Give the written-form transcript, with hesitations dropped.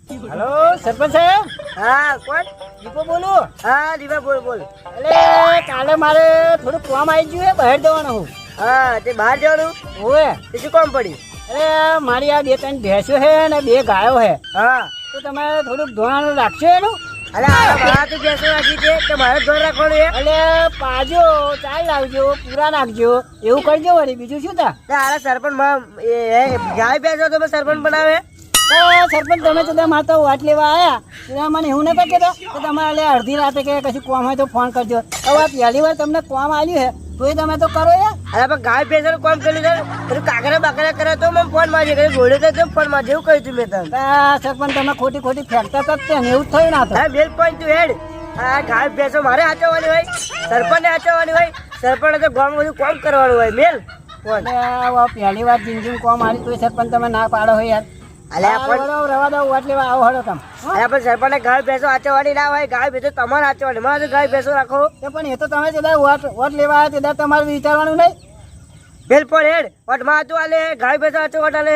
Hello સરપંચ સાહેબ. હા કોણ? દીપો બોલું. હા દીપા બોલ બોલ. એટલે કાલે મારે થોડું કામ આવી ગયું હે, બહાર જવાનું હું. હા તે બહાર જવાનું? ઓએ તે શું કામ પડી? અરે મારી આ 2-3 ભેંસો છે ને 2 ગાયો છે, હા તો તમે થોડુંક ધ્યાન રાખશો એનું. અરે આ બહાર તો બેસો રાખી છે તો મારે ધોર રાખવાનું છે. એટલે પાજો ચાલ લાવજો, પૂરા નાખજો, એવું કરજો વળી, બીજું શું તા. આરા સરપંચ ગાય બેસો તો સરપંચ બનાવે. સરપંચ તમે તો મારે તો વાટ લેવા આવ્યા, એટલે મને એવું નતા કહેતા કે તમારે એટલે અડધી રાતે કે કશું કામ હોય તો ફોન કરજો. હવે આ પહેલી વાર તમને કામ આવ્યું છે તો એ તમે તો કરો યાર. અરે પણ ગાય બેસો કામ કર્યું છે પેલું કાકરા બાકરા કરે તો મને ફોન મારજે કઈ ઘોડે તો ફોન મારજે એવું કહ્યું તું મેં તને. સરપંચ તમે ખોટી ખોટી ફેંકતા હતા ને એવું જ થયું ના તો. હા બેલ પોઈન્ટ તું હેડ. આ ગાય બેસો મારે હાચવવાની હોય, સરપંચને હાચવવાની હોય. સરપંચ તો ગામ બધું કામ કરવાનું હોય મેલ ફોન. પહેલી વાર જિંદગી કામ આવી તો સરપંચ તમે ના પાડો હોય યાર. અલ્યા પણ રવા દો, વાટ લેવા આવો હળો તમે. અલ્યા પણ સરપંચને ગાય બેસો હાચવવાની ના હોય, ગાય બેસો તમારે હાચવવાની. મારે તો ગાય બેસો રાખો. પણ એ તો તમે તે વોટ લેવા આવ્યા તે તમારે વિચારવાનું નહીં. બેલ પણ હેડ વટમાં હાચું આલે, ગાય બેસો હાચવટ આલે.